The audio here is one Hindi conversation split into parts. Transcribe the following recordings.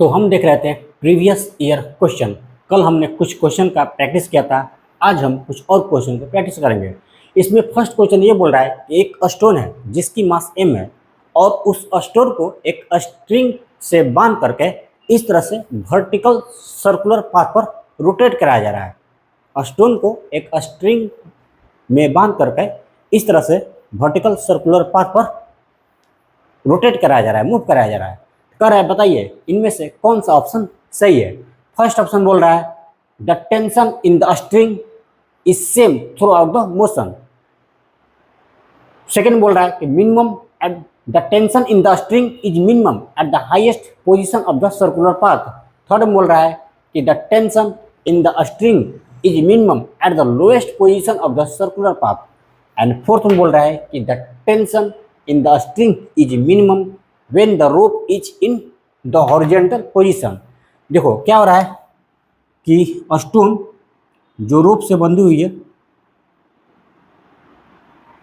तो हम देख रहे थे प्रीवियस ईयर क्वेश्चन। कल हमने कुछ क्वेश्चन का प्रैक्टिस किया था, आज हम कुछ और क्वेश्चन को प्रैक्टिस करेंगे। इसमें फर्स्ट क्वेश्चन ये बोल रहा है कि एक स्टोन है जिसकी मास m है और उस स्टोन को एक स्ट्रिंग से बांध करके इस तरह से वर्टिकल सर्कुलर पाथ पर रोटेट कराया जा रहा है। स्टोन को एक स्ट्रिंग में बांध करके इस तरह से वर्टिकल सर्कुलर पाथ पर रोटेट कराया जा रहा है, मूव कराया जा रहा है। कर रहा है, बताइए इनमें से कौन सा ऑप्शन सही है। फर्स्ट ऑप्शन बोल रहा है the tension in the string is same through out the motion. Second बोल रहा है कि minimum at the tension in the string is minimum at the highest position of the circular path. Third बोल रहा है कि the tension in the string is minimum at the lowest position of the circular path. And fourth बोल रहा है कि the tension in the string is minimum when the rope is in the horizontal position। देखो क्या हो रहा है कि स्टोन जो रोप से बंधी हुई है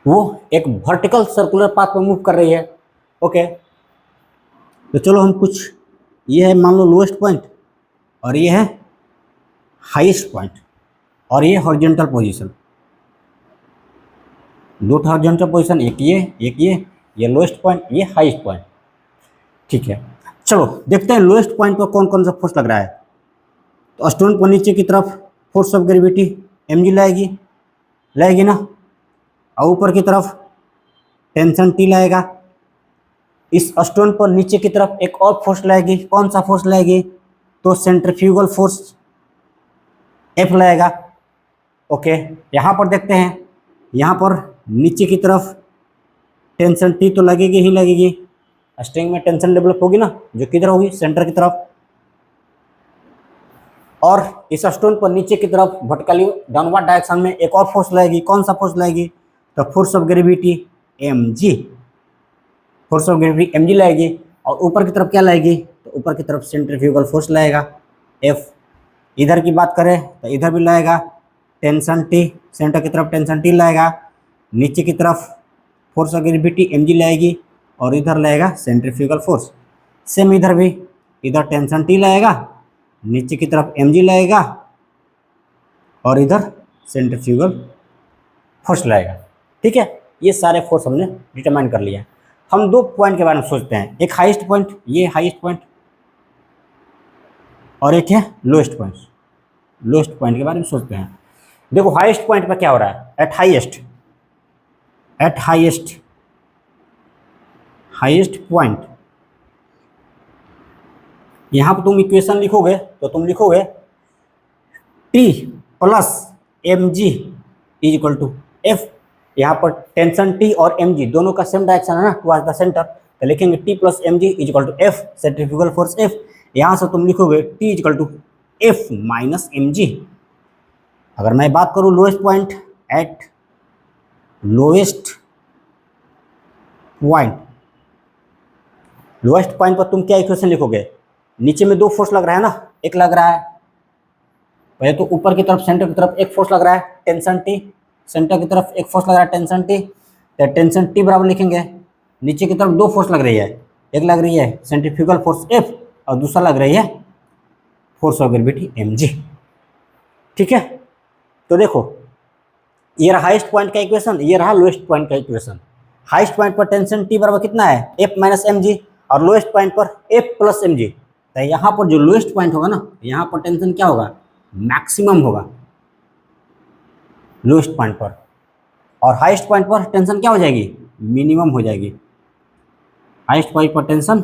वो एक वर्टिकल सर्कुलर पाथ पर मूव कर रही है। ओके, तो चलो हम कुछ, ये है मान लो लोएस्ट पॉइंट और ये है हाईएस्ट पॉइंट और ये हॉरिजॉन्टल पोजीशन, दो हॉरिजॉन्टल पोजीशन, एक ये लोएस्ट पॉइंट, ये हाईएस्ट पॉइंट। ठीक है, चलो देखते हैं लोएस्ट पॉइंट पर कौन कौन सा फोर्स लग रहा है। तो स्टोन पर नीचे की तरफ फोर्स ऑफ ग्रेविटी mg लाएगी ना, और ऊपर की तरफ टेंशन T लाएगा। इस स्टोन पर नीचे की तरफ एक और फोर्स लाएगी, कौन सा फोर्स लाएगी, तो सेंट्रीफ्यूगल फोर्स F लाएगा। ओके, यहाँ पर देखते हैं, यहाँ पर नीचे की तरफ टेंशन T तो लगेगी ही लगेगी, स्ट्रिंग में टेंशन डेवलप होगी ना, जो किधर होगी, सेंटर की तरफ। और इस स्टोन पर नीचे की तरफ वर्टिकली डाउनवर्ड डायरेक्शन में एक और फोर्स लगेगी, कौन सा फोर्स लगेगी, तो force of gravity mg, force of gravity mg लगेगी। और ऊपर की तरफ क्या लगेगी, तो ऊपर की तरफ सेंट्रीफ्यूगल फोर्स लगेगा F। इधर की बात करें तो इधर भी लगेगा टेंशन T, सेंटर की तरफ टेंशन T लगेगा, नीचे की तरफ फोर्स ऑफ ग्रेविटी mg लगेगी और इधर लगेगा सेंट्रीफ्यूगल फोर्स। सेम इधर भी, इधर टेंशन T लगेगा, नीचे की तरफ mg लगेगा और इधर सेंट्रीफ्यूगल फोर्स लगेगा। ठीक है, ये सारे फोर्स हमने डिटरमाइन कर लिया। हम दो पॉइंट के बारे में सोचते हैं, एक हाईएस्ट पॉइंट, ये हाईएस्ट पॉइंट, और एक है लोएस्ट पॉइंट। लोएस्ट पॉइंट के बारे में सोचते हैं। देखो हाईएस्ट पॉइंट पर क्या हो रहा है, एट हाईएस्ट पॉइंट, यहाँ पर तुम इक्वेशन लिखोगे तो तुम लिखोगे T plus mg is equal to F। यहाँ पर टेंशन T और mg दोनों का सेम डायरेक्शन है ना, टुवर्ड्स द सेंटर, तो लिखेंगे T plus mg is equal to F, centrifugal force F। यहाँ से तुम लिखोगे T is equal to F minus mg। अगर मैं बात करूँ lowest point, at lowest point पर तुम क्या इक्वेशन लिखोगे, नीचे में दो फोर्स लग रहा है ना, एक लग रहा है पहले तो ऊपर की तरफ सेंटर की तरफ एक फोर्स लग रहा है टेंशन T, सेंटर की तरफ एक फोर्स लग रहा है टेंशन T, तो टेंशन T बराबर लिखेंगे, नीचे की तरफ दो फोर्स लग रही है, एक लग रही है सेंट्रीफ्यूगल फोर्स F और दूसरा लग रही है फोर्स ऑफ ग्रेविटी mg। ठीक है, तो देखो ये रहा हाईएस्ट पॉइंट का इक्वेशन, ये रहा लोएस्ट पॉइंट का इक्वेशन। हाईएस्ट पॉइंट पर टेंशन T बराबर कितना है, F माइनस mg, और लोएस्ट पॉइंट पर F प्लस mg। तो यहाँ पर जो लोएस्ट पॉइंट होगा ना, यहाँ पर टेंशन क्या होगा, मैक्सिमम होगा लोएस्ट पॉइंट पर, और हाईएस्ट पॉइंट पर टेंशन क्या हो जाएगी, मिनिमम हो जाएगी। हाईएस्ट पॉइंट पर टेंशन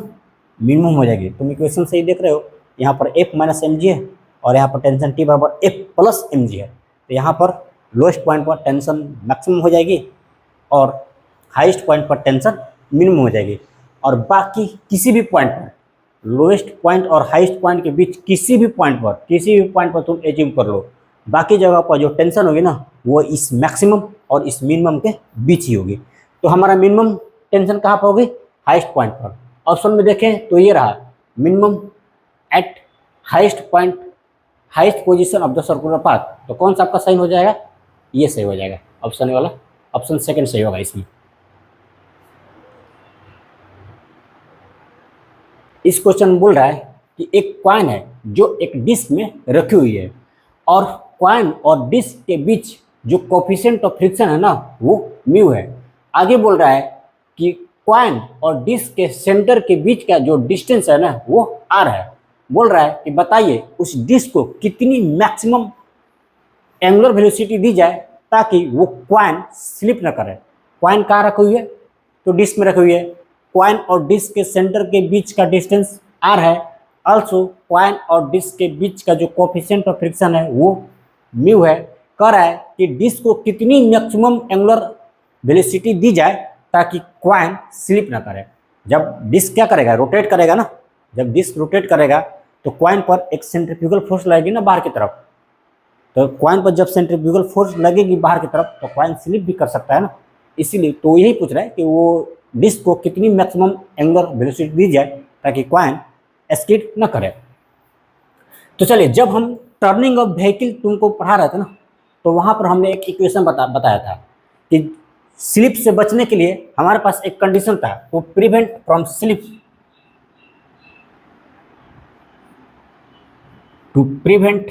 मिनिमम हो जाएगी। तुम इक्वेशन सही देख रहे हो, यहाँ पर F माइनस mg है और यहाँ पर टेंशन T बराबर F प्लस mg है। तो यहाँ पर लोएस्ट पॉइंट पर टेंशन मैक्सिमम हो जाएगी और हाईएस्ट पॉइंट पर टेंशन मिनिमम हो जाएगी। और बाकी किसी भी पॉइंट पर, लोएस्ट पॉइंट और हाईएस्ट पॉइंट के बीच किसी भी पॉइंट पर तुम अचीव कर लो, बाकी जगह पर जो टेंशन होगी ना वो इस मैक्सिमम और इस मिनिमम के बीच ही होगी। तो हमारा मिनिमम टेंशन कहाँ पर होगी, हाईएस्ट पॉइंट पर। ऑप्शन में देखें तो ये रहा minimum eight highest point, highest position of the circular path. तो कौन सा आपका सही हो जाएगा, ये सही हो जाएगा, ऑप्शन वाला, ऑप्शन सेकंड सही होगा इसमें। इस क्वेश्चन में बोल रहा है कि एक कॉइन है जो एक डिस्क में रखी हुई है, और कॉइन और डिस्क के बीच जो कोफिशिएंट ऑफ फ्रिक्शन है ना वो म्यू है। आगे बोल रहा है कि कॉइन और डिस्क के सेंटर के बीच का जो डिस्टेंस है ना वो आर है। बोल रहा है कि बताइए उस डिस्क को कितनी मैक्सिमम एंगुलर वेलोसिटी दी जाए ताकि वो कॉइन स्लिप न करे। कॉइन कहाँ रखी हुई है, तो डिस्क में रखी हुई है। कॉइन और डिस्क के सेंटर के बीच का डिस्टेंस आर है। ऑल्सो कॉइन और डिस्क के बीच का जो कोफिशिएंट ऑफ फ्रिक्शन है वो म्यू है। कह रहा है कि डिस्क को कितनी मैक्सिमम एंगुलर वेलोसिटी दी जाए ताकि कॉइन स्लिप ना करे। जब डिस्क क्या करेगा, रोटेट करेगा ना, जब डिस्क रोटेट करेगा तो कॉइन पर एक सेंट्रीफ्यूगल फोर्स लगेगी ना बाहर की तरफ, तो कॉइन पर जब सेंट्रीफ्यूगल फोर्स लगेगी बाहर की तरफ तो कॉइन स्लिप भी कर सकता है ना। इसीलिए तो यही पूछ रहा है कि वो डिस्क को कितनी मैक्सिमम एंगुलर वेलोसिटी दी जाए ताकि कॉइन स्किड न करे। तो चलिए, जब हम टर्निंग ऑफ व्हीकल तुमको पढ़ा रहे थे ना, तो वहाँ पर हमने एक इक्वेशन बताया था कि स्लिप से बचने के लिए हमारे पास एक कंडीशन था, to prevent from slip, to prevent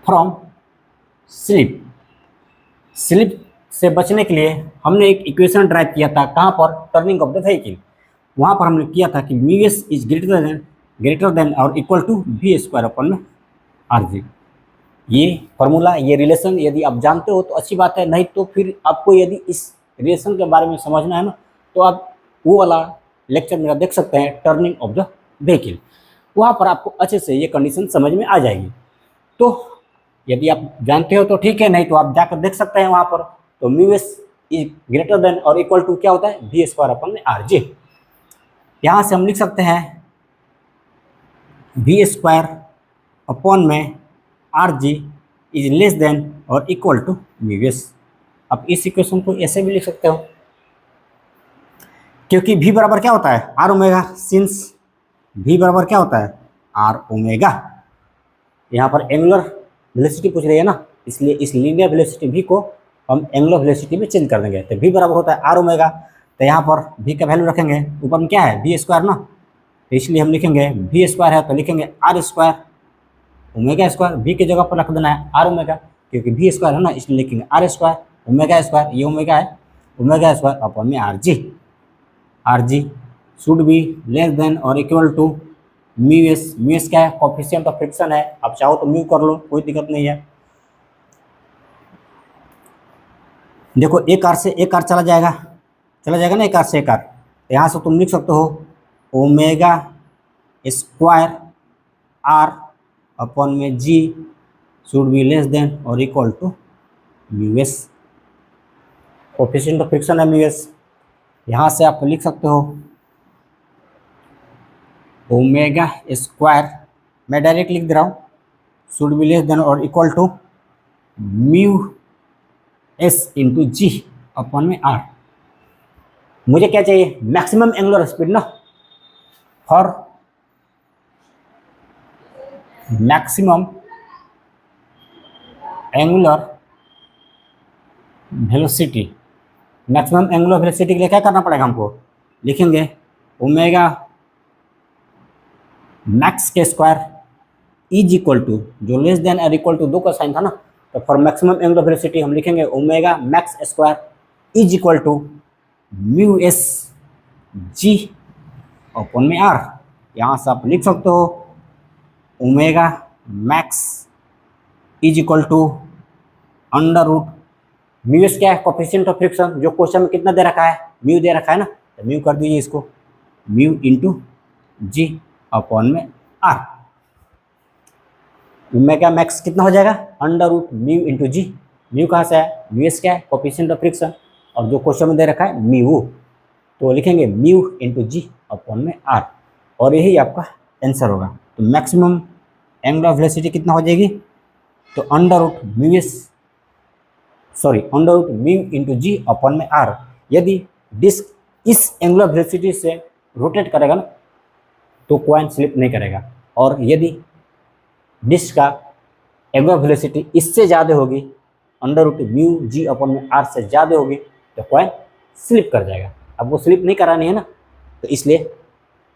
from slip. Slip से बचने के लिए हमने एक इक्वेशन ड्राइव किया था, कहाँ पर, टर्निंग ऑफ द व्हीकल। वहाँ पर हमने किया था कि mu s is greater than और equal to v square upon में आर जी। ये फॉर्मूला, ये रिलेशन यदि आप जानते हो तो अच्छी बात है, नहीं तो फिर आपको यदि इस रिलेशन के बारे में समझना है ना तो आप वो वाला लेक्चर मेरा देख सकते हैं, टर्निंग ऑफ द व्हीकल। वहाँ पर आपको अच्छे से ये कंडीशन समझ में आ जाएगी। तो यदि आप जानते हो तो ठीक है, नहीं तो आप जाकर देख सकते हैं वहाँ पर। तो mu s is greater than और इक्वल टू क्या होता है, वी स्क्वायर अपन में आर जी। यहाँ से हम लिख सकते हैं वी स्क्वायर अपॉन में R ji is less than और इक्वल टू म्यू एस। अब इस इक्वेशन को ऐसे भी लिख सकते हो, क्योंकि v बराबर क्या होता है, आर ओमेगा। सिंस v बराबर क्या होता है, आर ओमेगा। यहाँ पर एंगुलर वेलोसिटी पूछ रही है ना, इसलिए इस लीनियर वेलोसिटी v को हम एंगुलर वेलोसिटी में चेंज कर देंगे। तो v बराबर होता है आर ओमेगा, तो यहाँ पर v का वैल्यू रखेंगे, ऊपर में क्या है वी स्क्वायर ना, तो इसलिए हम लिखेंगे वी स्क्वायर है तो लिखेंगे R square omega square. v की जगह पर रख देना है आर ओमेगा, क्योंकि वी स्क्वायर है ना, इसलिए लिखेंगे आर स्क्वायर ओमेगा स्क्वायर, ये ओमेगा है, ओमेगा स्क्वायर अपॉन में R G. R G should be less than और equal to mu s. Mu S क्या है, कोफिशिएंट ऑफ फ्रिक्शन है, आप चाहो तो म्यू कर लो, कोई दिक्कत नहीं है। देखो एक आर से एक आर चला जाएगा ना, एक आर से एक आर, तो यहाँ से तुम लिख सकते हो ओमेगा स्क्वायर आर अपॉन में G should be less than और equal to mu S. Coefficient of friction है म्यू एस। यहाँ से आप लिख सकते हो ओमेगा स्क्वायर, मैं डायरेक्ट लिख दे रहा हूँ, शुड बी लेस देन और equal to mu S into ji upon में आर। मुझे क्या चाहिए, मैक्सिमम एंगुलर स्पीड ना, for maximum angular velocity. Maximum angular velocity के लिए क्या करना पड़ेगा हमको, लिखेंगे ओमेगा मैक्स के स्क्वायर इज इक्वल टू, जो लेस देन और इक्वल टू दो का साइन था ना, तो फॉर मैक्सिमम एंगुलर वेलोसिटी हम लिखेंगे omega max square is equal to mu S G upon में आर। यहाँ से आप लिख सकते हो omega max is equal to under root mu S क्या है, कोफिशिएंट ऑफ फ्रिक्शन, जो क्वेश्चन में कितना दे रखा है, म्यू दे रखा है ना, तो म्यू कर दीजिए इसको, म्यू इंटू जी अपॉन में आर। ओमेगा मैक्स कितना हो जाएगा, अंडर रूट म्यू इंटू जी। म्यू कहाँ से है, म्यू एस क्या है, कोफिशिएंट ऑफ फ्रिक्शन, और जो क्वेश्चन में दे रखा है म्यू, तो लिखेंगे म्यू इंटू जी अपॉन में आर, और यही आपका आंसर होगा। तो मैक्सिमम एंगुलर वेलोसिटी कितना हो जाएगी, तो under root mu s, sorry under root mu into जी अपॉन में आर। यदि डिस्क इस एंगुलर वेलोसिटी से रोटेट करेगा ना तो कॉइन स्लिप नहीं करेगा, और यदि डिस्क का एंगुलर वेलोसिटी इससे ज़्यादा होगी, under root mu G upon में आर से ज़्यादा होगी, तो कॉइन स्लिप कर जाएगा। अब वो स्लिप नहीं करानी है ना, तो इसलिए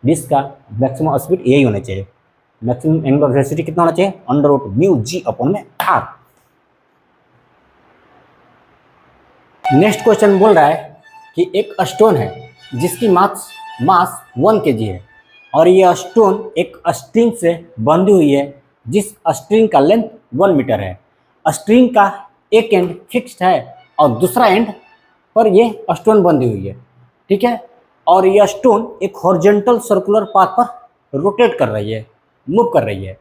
जिसका मैक्सिमम स्पीड यही होना चाहिए। मैक्सिमम एंगुलर वेलोसिटी कितना होना चाहिए, under root mu G upon में आर। नेक्स्ट क्वेश्चन बोल रहा है कि एक स्टोन है जिसकी मास 1 kg है और यह स्टोन एक स्ट्रिंग से बंधी हुई है जिस स्ट्रिंग का लेंथ 1 मीटर है। स्ट्रिंग का एक एंड फिक्स्ड है और दूसरा एंड पर ये स्टोन बंधी हुई है, ठीक है। और यह स्टोन एक हॉरिजॉन्टल सर्कुलर पाथ पर रोटेट कर रही है, मूव कर रही है।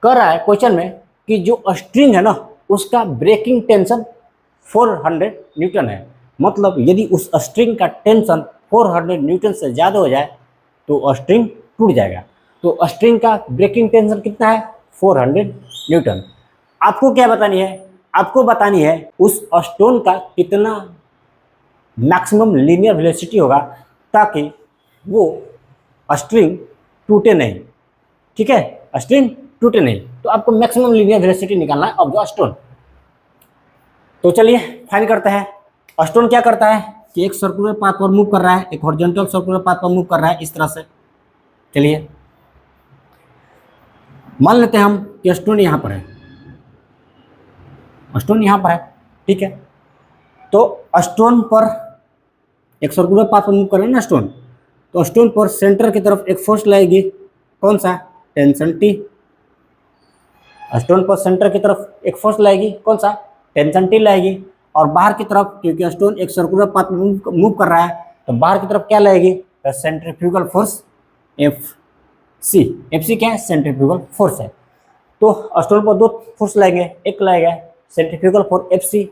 कह रहा है क्वेश्चन में कि जो स्ट्रिंग है ना उसका ब्रेकिंग टेंशन 400 न्यूटन है। मतलब यदि उस स्ट्रिंग का टेंशन 400 न्यूटन से ज़्यादा हो जाए तो स्ट्रिंग टूट जाएगा। तो स्ट्रिंग का ब्रेकिंग टेंशन कितना है, 400 न्यूटन। आपको क्या बतानी है, आपको बतानी है उस स्टोन का कितना मैक्सिमम लीनियर वेलोसिटी होगा ताकि वो स्ट्रिंग टूटे नहीं, ठीक है, स्ट्रिंग टूटे नहीं। तो आपको मैक्सिमम लीनियर वेलोसिटी निकालना है ऑफ द स्टोन। तो चलिए फाइंड करते हैं। स्टोन क्या करता है कि एक सर्कुलर पाथ पर मूव कर रहा है, एक हॉरिजॉन्टल सर्कुलर पाथ पर मूव कर रहा है इस तरह से। चलिए मान लेते हैं हम कि स्टोन यहाँ पर है, स्टोन यहाँ पर है, ठीक है। तो स्टोन पर एक सर्कुलर पाथ पर मूव कर रहा है ना स्टोन, तो स्टोन पर सेंटर की तरफ एक फोर्स लगेगी, कौन सा, टेंशन टी। स्टोन पर सेंटर की तरफ एक फोर्स लगेगी, कौन सा, टेंशन टी लगेगी। और बाहर की तरफ क्योंकि स्टोन एक सर्कुलर पाथ में मूव कर रहा है तो बाहर की तरफ क्या लगेगी, centrifugal force F C. F C क्या है, सेंट्रीफ्यूगल फोर्स है। तो स्टोन पर दो फोर्स लगेंगे, एक लगेगा centrifugal force F C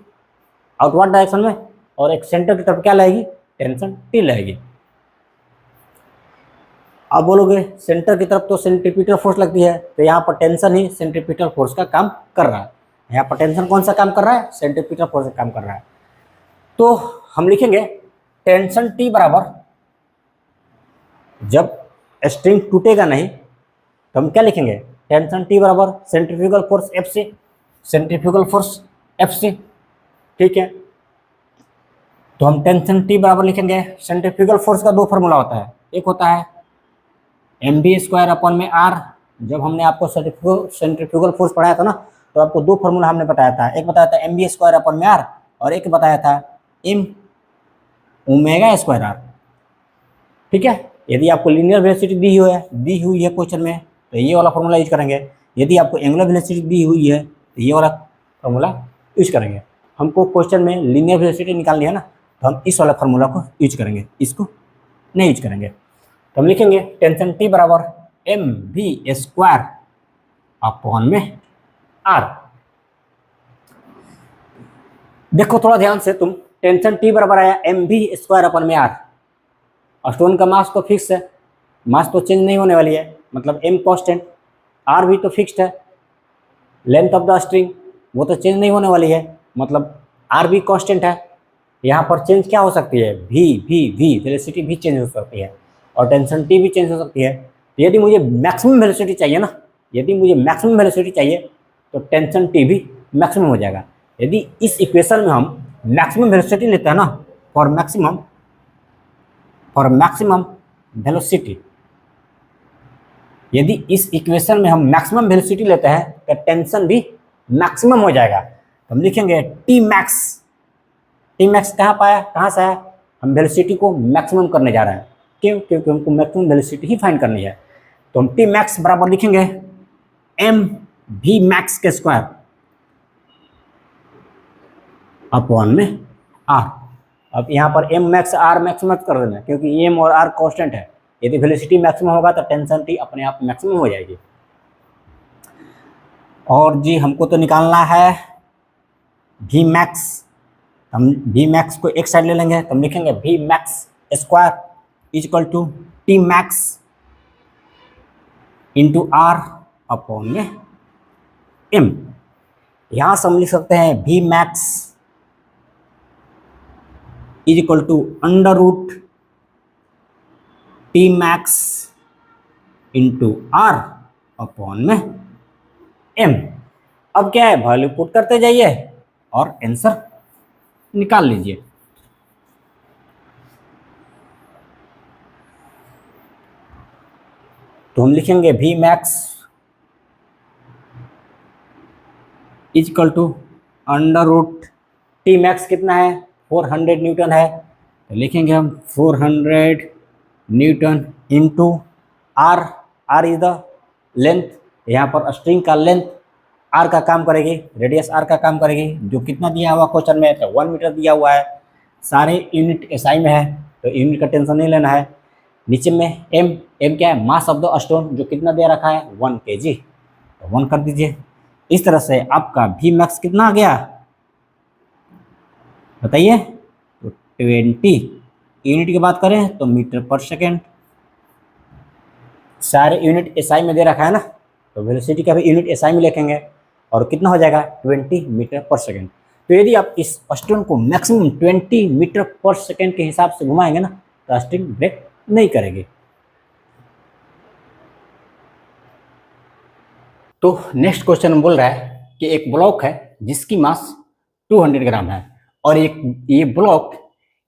outward direction में और एक सेंटर की तरफ क्या लगेगी, टेंशन टी लगेगी। आप बोलोगे सेंटर की तरफ तो सेंट्रीपिटल फोर्स लगती है, तो यहाँ पर टेंशन ही सेंट्रीपिटल फोर्स का काम कर रहा है। यहाँ पर टेंशन कौन सा काम कर रहा है, सेंट्रीपिटल फोर्स का काम कर रहा है। तो हम लिखेंगे टेंशन टी बराबर, जब स्ट्रिंग टूटेगा नहीं तो हम क्या लिखेंगे, टेंशन टी बराबर centrifugal force F C, centrifugal force F C, ठीक है। तो हम टेंशन टी बराबर लिखेंगे, सेंट्रीफ्यूगल फोर्स का दो फॉर्मूला होता है, एक होता है एम बी स्क्वायर अपॉन में आर। जब हमने आपको सेंट्रीफ्यूगल फोर्स पढ़ाया था ना तो आपको दो फॉर्मूला हमने बताया था, एक बताया था एम बी स्क्वायर अपॉन में आर और एक बताया था एम ओमेगा स्क्वायर आर, ठीक है। यदि आपको लीनियर वेलोसिटी दी हुई है क्वेश्चन में तो ये वाला फॉर्मूला यूज करेंगे, यदि आपको एंगुलर वेलोसिटी दी हुई है तो ये वाला फॉर्मूला यूज करेंगे। हमको क्वेश्चन में लीनियर वेलोसिटी निकालनी है ना तो हम इस वाला फॉर्मूला को यूज करेंगे, इसको नहीं यूज करेंगे। तो हम लिखेंगे टेंशन टी बराबर एम वी स्क्वायर अपॉन में आर। देखो थोड़ा ध्यान से तुम, टेंशन टी बराबर आया एम वी स्क्वायर अपॉन में आर। स्टोन का मास तो फिक्स है, मास तो चेंज नहीं होने वाली है, मतलब एम कांस्टेंट, आर भी तो फिक्स्ड है, लेंथ ऑफ द स्ट्रिंग वो तो चेंज नहीं होने वाली है, मतलब आर भी कांस्टेंट है। यहाँ पर चेंज क्या हो सकती है, वी वेलोसिटी भी चेंज हो सकती है और टेंशन टी भी चेंज हो सकती है। तो यदि मुझे मैक्सिमम वेलोसिटी चाहिए ना, यदि मुझे मैक्सिमम वेलोसिटी चाहिए तो टेंशन टी भी मैक्सिमम हो जाएगा। यदि इस इक्वेशन में हम मैक्सिमम वेलोसिटी लेते हैं ना, फॉर मैक्सिमम वेलोसिटी, यदि इस इक्वेशन में हम मैक्सिमम वेलोसिटी लेते हैं तो टेंशन भी मैक्सिमम हो जाएगा। तो हम लिखेंगे टी मैक्स। टी मैक्स कहाँ से आया, हम वेलोसिटी को मैक्सिमम करने जा रहे हैं, क्यों, क्योंकि हमको मैक्सिमम वेलोसिटी ही फाइंड करनी है। तो हम टी मैक्स बराबर लिखेंगे एम वी मैक्स के स्क्वायर अपॉन में आर। अब यहाँ पर एम मैक्स आर मैक्स मत कर देना क्योंकि एम और आर कांस्टेंट है। यदि वेलोसिटी मैक्सिमम होगा तो टेंशन टी अपने आप मैक्सिमम हो जाएगी। और जी हमको तो निकालना है वी मैक्स, हम वी मैक्स को एक साइड ले लेंगे तो हम लिखेंगे V max square equal to T max into R upon में एम। यहाँ से हम लिख सकते हैं V max is equal to under root T max into R upon में एम। अब क्या है, वैल्यू पुट करते जाइए और आंसर निकाल लीजिए। तो हम लिखेंगे V max is equal to under root T max कितना है 400 न्यूटन है, तो लिखेंगे हम 400 newton into R. R is the length, यहाँ पर स्ट्रिंग का लेंथ आर का काम करेगी, रेडियस आर का काम करेगी, जो कितना दिया हुआ क्वेश्चन में तो 1 मीटर दिया हुआ है। सारे यूनिट एसआई में है तो यूनिट का टेंशन नहीं लेना है। नीचे में एम, एम क्या है मास ऑफ द स्टोन, जो कितना दे रखा है 1 kg, तो 1 कर दीजिए। इस तरह से आपका वी मैक्स कितना आ गया बताइए, तो 20। यूनिट की बात करें तो मीटर पर सेकेंड, सारे यूनिट एसआई में दे रखा है ना, तो वेलोसिटी का भी यूनिट एसआई में लिखेंगे और कितना हो जाएगा 20 मीटर पर सेकेंड। तो यदि आप इस स्टोन को मैक्सिमम 20 मीटर पर सेकेंड के हिसाब से घुमाएंगे ना तो स्टोन ब्रेक नहीं करेगी। तो नेक्स्ट क्वेश्चन बोल रहा है कि एक ब्लॉक है जिसकी मास 200 ग्राम है और ये ब्लॉक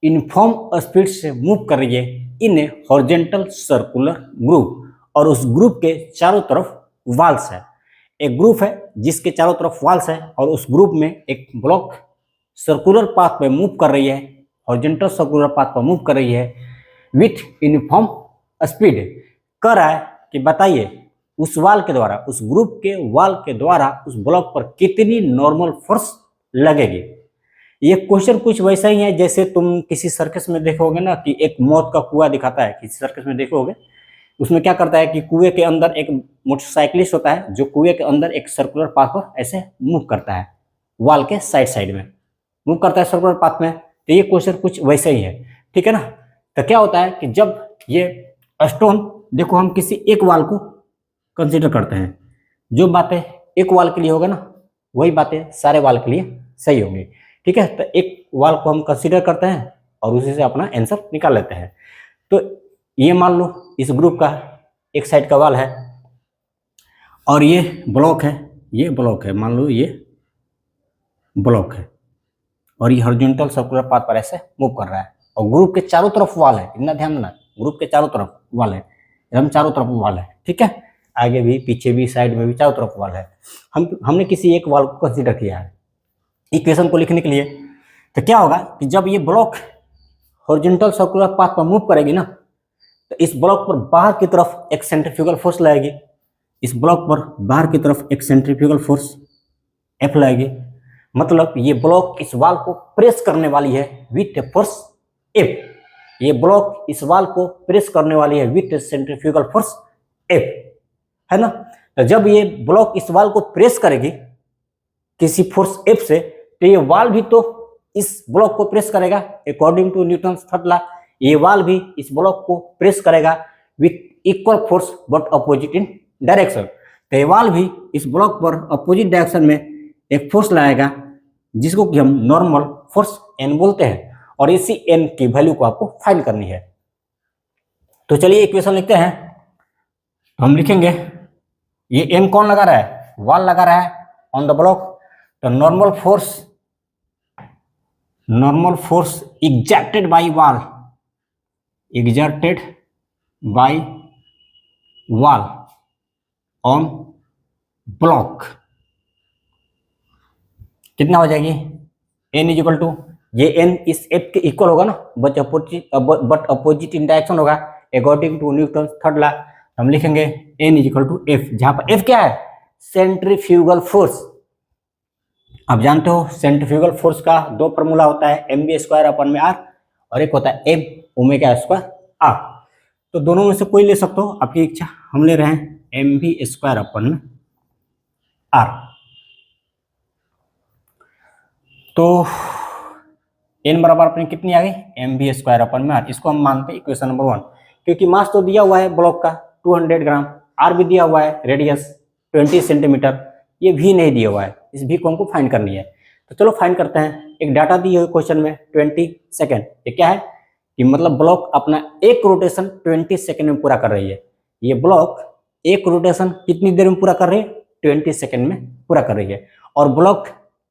यूनिफॉर्म स्पीड से मूव कर रही है इन ए हॉरिजॉन्टल सर्कुलर ग्रुप, और उस ग्रुप के चारों तरफ वाल्स है। एक ग्रुप है जिसके चारों तरफ वाल्स है और उस ग्रुप में एक ब्लॉक सर्कुलर पाथ पे मूव कर रही है, हॉरिजॉन्टल सर्कुलर पाथ पर मूव कर रही है विथ यूनिफॉर्म स्पीड। कह रहा है कि बताइए उस वाल के द्वारा, उस ग्रुप के वाल के द्वारा उस ब्लॉक पर कितनी नॉर्मल फोर्स लगेगी। ये क्वेश्चन कुछ वैसा ही है जैसे तुम किसी सर्कस में देखोगे ना कि एक मौत का कुआं दिखाता है, किसी सर्कस में देखोगे उसमें क्या करता है कि कुएं के अंदर एक मोटरसाइकिलिस्ट होता है जो कुएं के अंदर एक सर्कुलर पाथ पर ऐसे मूव करता है, वाल के साइड साइड में मूव करता है सर्कुलर पाथ में। तो ये क्वेश्चन कुछ वैसा ही है, ठीक है ना। तो क्या होता है कि जब ये स्टोन, देखो हम किसी एक वाल को कंसीडर करते हैं, जो बातें एक वाल के लिए होगा ना वही बातें सारे वाल के लिए सही होंगी, ठीक है। तो एक वाल को हम कंसीडर करते हैं और उसी से अपना आंसर निकाल लेते हैं। तो ये मान लो इस ग्रुप का एक साइड का वाल है और ये ब्लॉक है, ये ब्लॉक है, मान लो ये ब्लॉक है और ये हॉरिजॉन्टल सर्कुलर पाथ पर ऐसे मूव कर रहा है और ग्रुप के चारों तरफ वाल है, इतना ध्यान देना, ग्रुप के चारों तरफ वाल है, एकदम चारों तरफ वाल है, ठीक है। आगे भी पीछे भी साइड में भी चारों तरफ वाल है। हमने किसी एक वाल को कंसीडर किया है इक्वेशन को लिखने के लिए। तो क्या होगा कि जब ये ब्लॉक हॉरिजॉन्टल सर्कुलर पाथ पर मूव करेगी ना तो इस ब्लॉक पर बाहर की तरफ एक सेंट्रीफ्यूगल फोर्स लगेगी, इस ब्लॉक पर बाहर की तरफ एक सेंट्रीफ्यूगल फोर्स F लगेगी। मतलब ये ब्लॉक इस वाल को प्रेस करने वाली है विथ फोर्स F, ये ब्लॉक इस वाल को प्रेस करने वाली है विथ सेंट्रीफ्यूगल फोर्स F, है ना। तो जब ये ब्लॉक इस वाल को प्रेस करेगी किसी फोर्स F से, तो ये वाल भी तो इस ब्लॉक को प्रेस करेगा according to Newton's third law. ये वाल भी इस ब्लॉक को प्रेस करेगा with equal force but opposite in direction. तो ये वाल भी इस ब्लॉक पर अपोजिट डायरेक्शन में एक फोर्स लगाएगा जिसको कि हम नॉर्मल फोर्स N बोलते हैं और इसी N की वैल्यू को आपको फाइंड करनी है। तो चलिए इक्वेशन लिखते हैं। तो हम लिखेंगे ये N कौन लगा रहा है, वाल लगा रहा है ऑन द ब्लॉक। तो नॉर्मल फोर्स एग्जर्टेड बाय वाल, exerted by wall on block कितना हो जाएगी N इज इक्वल टू, ये N इस F के इक्वल होगा ना बट अपोजिट इन डायरेक्शन होगा according to Newton third law. हम लिखेंगे N is equal to F, जहां पर F क्या है सेंट्रीफ्यूगल फोर्स। आप जानते हो सेंट्रीफ्यूगल फोर्स का दो फॉर्मूला होता है mv²/r और एक होता है m⍵²r। तो दोनों में से कोई ले सकते हो, आपकी इच्छा। हम ले रहे हैं mv²/r। तो n बराबर अपनी कितनी आ गई mv²/r, इसको हम मानते हैं इक्वेशन नंबर 1, क्योंकि मास तो दिया हुआ है ब्लॉक का 200 ग्राम, r भी दिया हुआ है, रेडियस 20 सेंटीमीटर, ये भी नहीं दिया हुआ है, इस भी को हमको फाइंड करनी है। तो चलो फाइंड करते हैं। एक डाटा दी हुई क्वेश्चन में 20 सेकेंड, ये क्या है कि मतलब ब्लॉक अपना एक रोटेशन 20 सेकेंड में पूरा कर रही है। ये ब्लॉक एक रोटेशन कितनी देर में पूरा कर रही है 20 सेकेंड में पूरा कर रही है। और ब्लॉक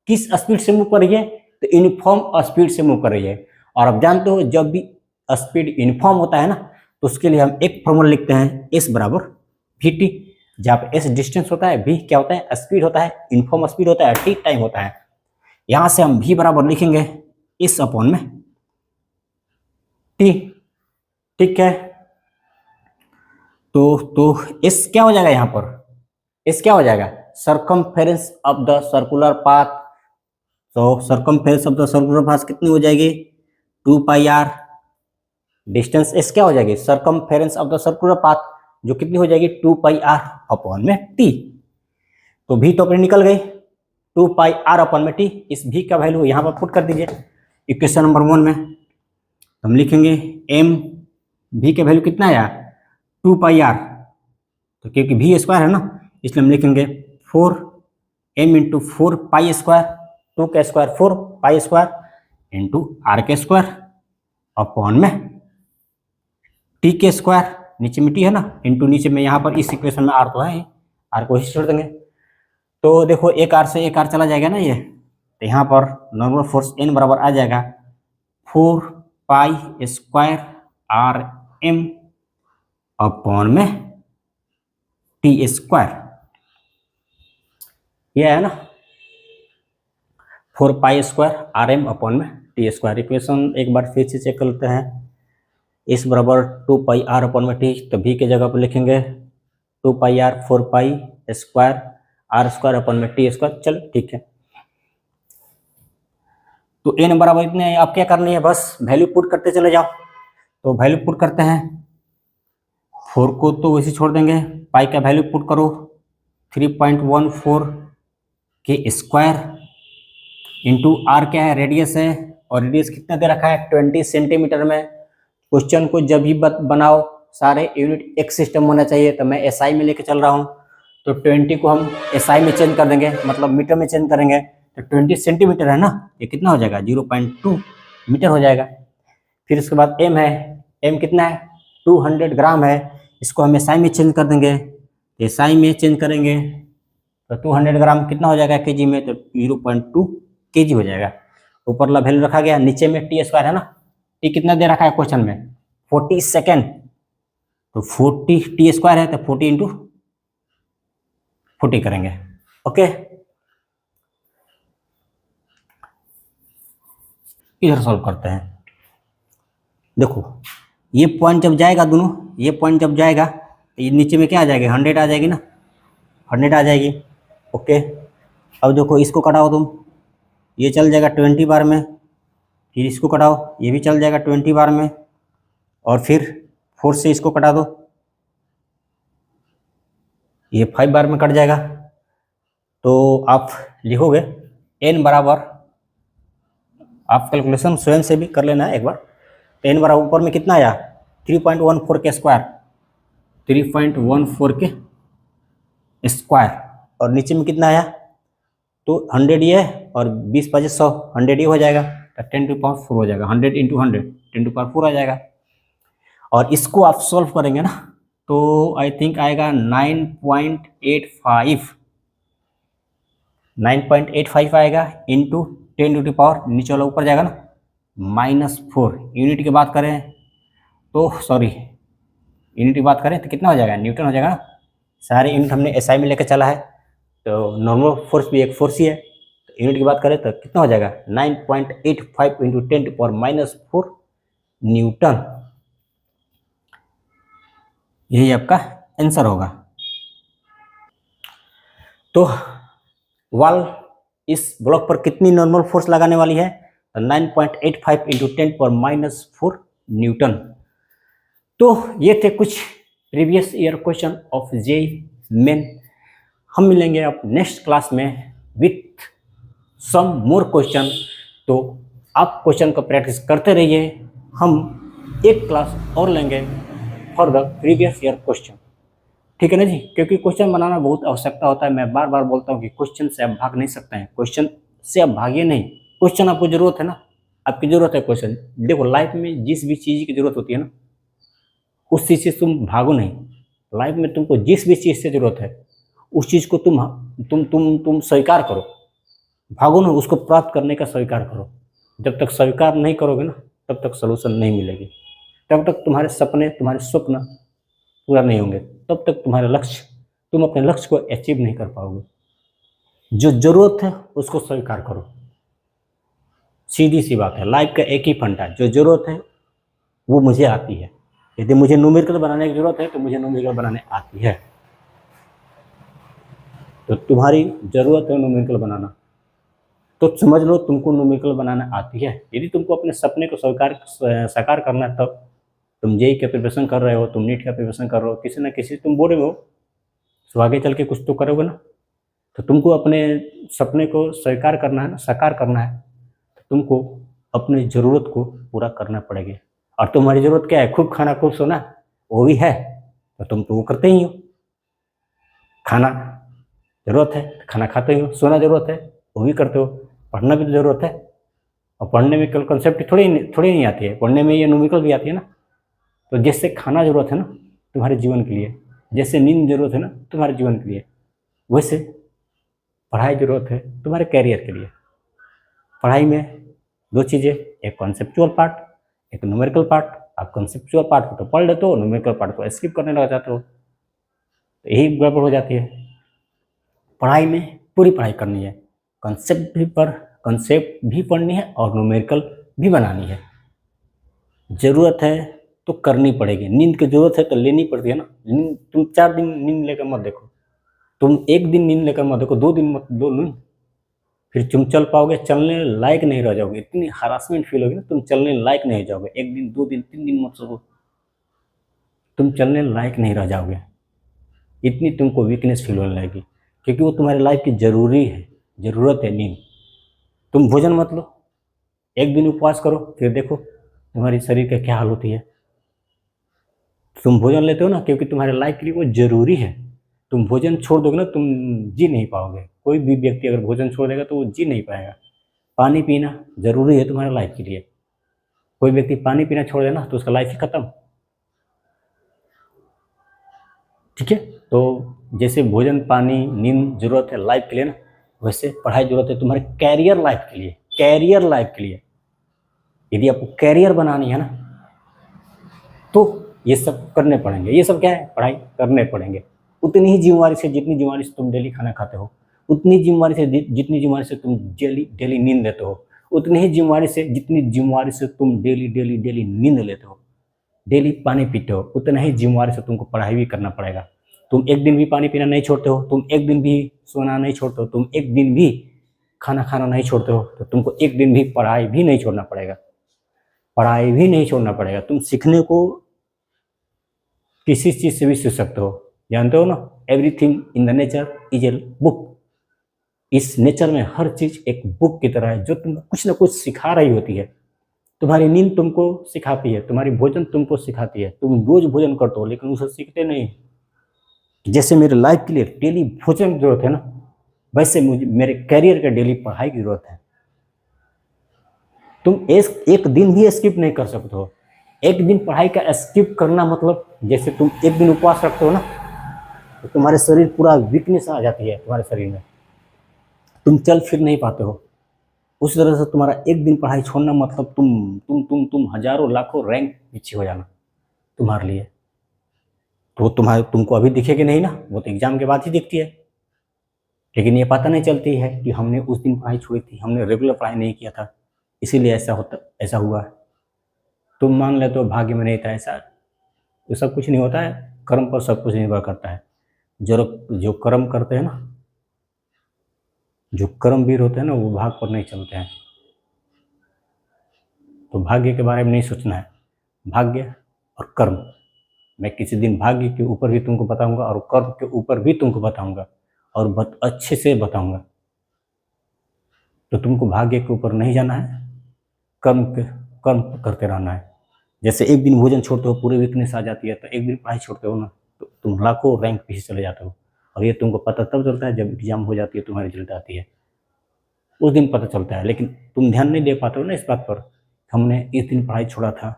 किस स्पीड से मूव कर रही है तो यूनिफॉर्म स्पीड से मूव कर रही है। और आप जानते हो जब भी स्पीड यूनिफॉर्म होता है ना तो उसके लिए हम एक फॉर्मूला लिखते हैं S बराबर वी टी। जहाँ पे एस डिस्टेंस होता है, वी क्या होता है, स्पीड होता है, यूनिफॉर्म स्पीड होता है, टी टाइम होता है। यहाँ से हम वी बराबर लिखेंगे इस अपॉन में टी, ठीक है। तो एस क्या हो जाएगा यहाँ पर, एस क्या हो जाएगा, circumference of the circular path. तो circumference of the circular path कितनी हो जाएगी, 2 पाई आर। डिस्टेंस एस क्या हो जाएगी, circumference of the circular path, जो कितनी हो जाएगी, 2 पाई आर अपॉन में टी। तो भी तो अपने निकल गई, 2 पाई आर अपॉन में टी। इस भी का वैल्यू यहाँ पर पुट कर दीजिए इक्वेशन नंबर 1 में। हम लिखेंगे एम, भी का वैल्यू कितना आया, 2 पाई आर। तो क्योंकि भी स्क्वायर है ना, इसलिए हम लिखेंगे 4 एम इंटू 4 पाई स्क्वायर, 2 का square 4 pi square into R के स्क्वायर अपॉन में टी के स्क्वायर, नीचे में टी है ना, इंटू नीचे में यहाँ पर इस इक्वेशन में आर तो है, आर को ही छोड़ देंगे। तो देखो एक आर से एक आर चला जाएगा ना ये, तो यहाँ पर नॉर्मल फोर्स एन बराबर आ जाएगा 4 pi square R M upon में टी स्क्वायर, ये है ना 4 pi square R M upon में टी स्क्वायर। इक्वेशन एक बार फिर से चेक कर लेते हैं, इस बराबर 2 पाई आर अपॉन में टी, तो भी के जगह पर लिखेंगे 2 pi R 4 pi square R square upon में टी स्क्वायर। चल ठीक है, तो एन बराबर इतने हैं, आप क्या करनी है, बस वैल्यू पुट करते चले जाओ। तो वैल्यू पुट करते हैं, 4 को तो वैसे छोड़ देंगे, पाई का वैल्यू पुट करो 3.14 के स्क्वायर इंटू आर क्या है, रेडियस है, और रेडियस कितना दे रखा है, 20 सेंटीमीटर में। क्वेश्चन को जब भी बनाओ सारे यूनिट एक सिस्टम होना चाहिए, तो मैं एसआई में लेके चल रहा हूँ, तो 20 को हम एसआई में चेंज कर देंगे, मतलब मीटर में चेंज करेंगे। तो 20 सेंटीमीटर है ना, ये कितना हो जाएगा, 0.2 मीटर हो जाएगा। फिर उसके बाद एम है, एम कितना है, 200 ग्राम है, इसको हम एसआई में चेंज कर देंगे। एसआई में चेंज करेंगे तो 200 ग्राम कितना हो जाएगा केजी में, तो 0.2 केजी हो जाएगा। ऊपर ला वैल्यू रखा गया, नीचे में टी स्क्वायर है ना, टी कितना दे रखा है क्वेश्चन में, 40 सेकेंड, तो 40 टी स्क्वायर है, तो 40 इंटू 40 करेंगे। ओके, इधर सॉल्व करते हैं। देखो ये पॉइंट जब जाएगा दोनों, ये पॉइंट जब जाएगा तो ये नीचे में क्या आ जाएगी, 100 आ जाएगी ना, 100 आ जाएगी। ओके, अब देखो इसको कटाओ तुम, ये चल जाएगा 20 बार में, फिर इसको कटाओ, ये भी चल जाएगा 20 बार में, और फिर 4 से इसको कटा दो, ये 5 बार में कट जाएगा। तो आप लिखोगे n बराबर, आप कैलकुलेशन स्वयं से भी कर लेना है एक बार। n बराबर ऊपर में कितना आया, 3.14 के स्क्वायर, 3.14 के स्क्वायर, और नीचे में कितना आया, तो 100 ये है, और 20 × 100 100 ये हो जाएगा, तो 10 टू पावर 4 हो जाएगा, 100 इंटू 100 10 टू पावर 4 आ जाएगा। और इसको आप सॉल्व करेंगे ना, तो आई थिंक आएगा 9.85 आएगा, इंटू 10 टू पावर, नीचे वाला ऊपर जाएगा ना, -4। यूनिट की बात करें तो, सॉरी यूनिट की बात करें तो कितना हो जाएगा, न्यूटन हो जाएगा ना। सारे यूनिट हमने एसआई में लेकर चला है, तो नॉर्मल फोर्स भी एक फोर्स ही है, तो यूनिट की बात करें तो कितना हो जाएगा, 9.85 इंटू 10 टू पावर -4 न्यूटन। यही आपका आंसर होगा। तो वॉल इस ब्लॉक पर कितनी नॉर्मल फोर्स लगाने वाली है, 9.85 इंटू 10 पावर -4 न्यूटन। तो ये थे कुछ previous year question of JEE main. हम मिलेंगे अब नेक्स्ट क्लास में विथ सम मोर क्वेश्चन। तो आप क्वेश्चन को प्रैक्टिस करते रहिए, हम एक क्लास और लेंगे for the previous year question, ठीक है ना जी। क्योंकि क्वेश्चन बनाना बहुत आवश्यकता होता है, मैं बार बार बोलता हूँ कि क्वेश्चन से आप भाग नहीं सकते हैं, क्वेश्चन से आप भागिए नहीं, क्वेश्चन आपको जरूरत है ना, आपकी जरूरत है क्वेश्चन। देखो लाइफ में जिस भी चीज़ की जरूरत होती है ना, उस चीज़ से तुम भागो नहीं, लाइफ में तुमको जिस भी चीज़ से जरूरत है उस चीज़ को तुम स्वीकार करो, भागो ना, उसको प्राप्त करने का स्वीकार करो। जब तक स्वीकार नहीं करोगे ना, तब तक सलूशन नहीं मिलेगी, तब तक तुम्हारे सपने, तुम्हारे स्वप्न पूरा नहीं होंगे तब तक तुम अपने लक्ष्य को अचीव नहीं कर पाओगे। जो जरूरत है उसको स्वीकार करो। सीधी सी बात है, लाइफ का एक ही फंडा है, जो जरूरत है वो मुझे आती है। यदि मुझे न्यूमेरिकल बनाने की जरूरत है तो मुझे न्यूमेरिकल बनाने आती है। तो तुम्हारी जरूरत है न्यूमेरिकल बनाना, तो समझ लो तुमको न्यूमेरिकल बनाना आती है। यदि तुमको अपने सपने को साकार करना है, तब तुम जेई का प्रिपरेशन कर रहे हो, तुम नीट का प्रिपरेशन कर रहे हो, किसी ना किसी तुम बोल रहे हो, तो आगे चल के कुछ तो करोगे ना। तो तुमको अपने सपने को स्वीकार करना है ना, साकार करना है, तो तुमको अपनी ज़रूरत को पूरा करना पड़ेगा। और तुम्हारी ज़रूरत क्या है? खूब खाना खूब सोना, वो भी है, तो तुम तो वो करते ही हो। खाना ज़रूरत है, खाना खाते ही हो। सोना ज़रूरत है, वो भी करते हो। पढ़ना भी तो ज़रूरत है, और पढ़ने में केवल कंसेप्ट थोड़ी नहीं आती है, पढ़ने में ये न्यूमेरिकल भी आती है ना। तो जैसे खाना ज़रूरत है ना तुम्हारे जीवन के लिए, जैसे नींद ज़रूरत है ना तुम्हारे जीवन के लिए, वैसे पढ़ाई ज़रूरत है तुम्हारे कैरियर के लिए। पढ़ाई में दो चीज़ें, एक कॉन्सेप्चुअल पार्ट, एक न्यूमेरिकल पार्ट। आप कॉन्सेप्चुअल पार्ट को तो पढ़ लेते हो, न्यूमेरिकल पार्ट को स्किप करने लग जाते हो, तो यही गड़बड़ हो जाती है। पढ़ाई में पूरी पढ़ाई करनी है, कंसेप्ट भी पढ़नी है और न्यूमेरिकल भी बनानी है। ज़रूरत है तो करनी पड़ेगी। नींद की ज़रूरत है तो लेनी पड़ती है ना। नींद तुम 4 दिन नींद लेकर मत देखो, तुम 1 दिन नींद लेकर मत देखो, 2 दिन मत लो नींद, फिर तुम चल पाओगे? चलने लायक नहीं रह जाओगे, इतनी हरासमेंट फील होगी ना, तुम चलने लायक नहीं हो जाओगे। 1 दिन 2 दिन 3 दिन मत सो, तुम चलने लायक नहीं रह जाओगे, इतनी तुमको वीकनेस फील होने लगेगी, क्योंकि वो तुम्हारी लाइफ की ज़रूरत है नींद। तुम भोजन मत लो, 1 दिन उपवास करो, फिर देखो तुम्हारी शरीर का क्या हाल होती है। तुम भोजन लेते हो ना क्योंकि तुम्हारे लाइफ के लिए वो ज़रूरी है। तुम भोजन छोड़ दोगे ना, तुम जी नहीं पाओगे। कोई भी व्यक्ति अगर भोजन छोड़ देगा तो वो जी नहीं पाएगा। पानी पीना ज़रूरी है तुम्हारे लाइफ के लिए। कोई व्यक्ति पानी पीना छोड़ देना तो उसका लाइफ ही खत्म। ठीक है, तो जैसे भोजन पानी नींद जरूरत है लाइफ के लिए ना, वैसे पढ़ाई जरूरत है तुम्हारे कैरियर लाइफ के लिए। कैरियर लाइफ के लिए यदि आपको कैरियर बनानी है ना, तो ये सब करने पड़ेंगे। ये सब क्या है? पढ़ाई करने पड़ेंगे। उतनी ही जिम्मेवारी से जितनी जिम्मेवारी से तुम डेली खाना खाते हो, उतनी जिम्मेवारी से जितनी जिम्मेवारी से तुम डेली नींद लेते हो, उतनी ही जिम्मेवारी से जितनी जिम्मेवारी से तुम डेली नींद लेते हो, डेली पानी पीते हो, उतना ही जिम्मेवारी से तुमको पढ़ाई भी करना पड़ेगा। तुम 1 दिन भी पानी पीना नहीं छोड़ते हो, तुम 1 दिन भी सोना नहीं छोड़ते हो, तुम 1 दिन भी खाना खाना नहीं छोड़ते हो, तो तुमको 1 दिन भी पढ़ाई भी नहीं छोड़ना पड़ेगा। पढ़ाई भी नहीं छोड़ना पड़ेगा। तुम सीखने को किसी चीज़ से भी सीख सकते हो। जानते हो ना, everything in the nature is a book. इस नेचर में हर चीज़ एक बुक की तरह है, जो तुमको कुछ ना कुछ सिखा रही होती है। तुम्हारी नींद तुमको सिखाती है, तुम्हारी भोजन तुमको सिखाती है। तुम रोज भोजन करते हो लेकिन उसे सीखते नहीं। जैसे मेरे लाइफ के लिए डेली भोजन की जरूरत है ना, वैसे मुझे मेरे करियर के डेली पढ़ाई की जरूरत है। तुम एक दिन भी स्किप नहीं कर सकते हो। 1 दिन पढ़ाई का स्किप करना मतलब, जैसे तुम 1 दिन उपवास रखते हो ना, तो तुम्हारे शरीर पूरा वीकनेस आ जाती है तुम्हारे शरीर में, तुम चल फिर नहीं पाते हो। उस तरह से तुम्हारा 1 दिन पढ़ाई छोड़ना मतलब तुम हजारों लाखों रैंक पीछे हो जाना तुम्हारे लिए। तो तुमको अभी दिखेगी नहीं ना, वो तो एग्जाम के बाद ही दिखती है। लेकिन ये पता नहीं चलती है कि हमने उस दिन पढ़ाई छोड़ी थी, हमने रेगुलर पढ़ाई नहीं किया था, इसीलिए ऐसा हुआ है। तुम मान लेते हो भाग्य में नहीं था, ऐसा तो सब कुछ नहीं होता है। कर्म पर सब कुछ निर्भर करता है। जो कर्म करते हैं ना, जो कर्मवीर होते हैं ना, वो भाग पर नहीं चलते हैं। तो भाग्य के बारे में नहीं सोचना है। भाग्य और कर्म, मैं किसी दिन भाग्य के ऊपर भी तुमको बताऊंगा और कर्म के ऊपर भी तुमको बताऊंगा, और बहुत अच्छे से बताऊंगा। तो तुमको भाग्य के ऊपर नहीं जाना है, कर्म करते रहना है। जैसे 1 दिन भोजन छोड़ते हो पूरे वीकनेस आ जाती है, तो 1 दिन पढ़ाई छोड़ते हो ना, तो तुम लाखों रैंक पीछे चले जाते हो। और ये तुमको पता तब चलता है जब एग्जाम हो जाती है, तुम्हारी रिजल्ट आती है, उस दिन पता चलता है। लेकिन तुम ध्यान नहीं दे पाते हो ना इस बात पर, हमने इस दिन पढ़ाई छोड़ा था।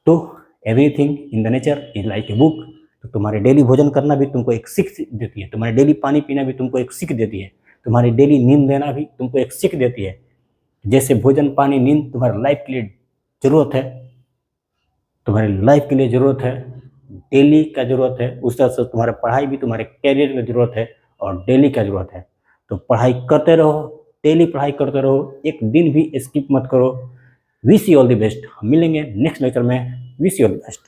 तो everything in the nature is like a book. तो तुम्हारे डेली भोजन करना भी तुमको एक सीख देती है, तुम्हारे डेली पानी पीना भी तुमको एक सीख देती है, तुम्हारी डेली नींद लेना भी तुमको एक सीख देती है। जैसे भोजन पानी नींद तुम्हारी लाइफ के लिए ज़रूरत है, तुम्हारी लाइफ के लिए ज़रूरत है, डेली का ज़रूरत है, उस तरह से तुम्हारे पढ़ाई भी तुम्हारे कैरियर की ज़रूरत है और डेली का ज़रूरत है। तो पढ़ाई करते रहो, डेली पढ़ाई करते रहो, एक दिन भी स्किप मत करो। Wish you all the best. हम मिलेंगे नेक्स्ट लेक्चर में। Wish you all the best.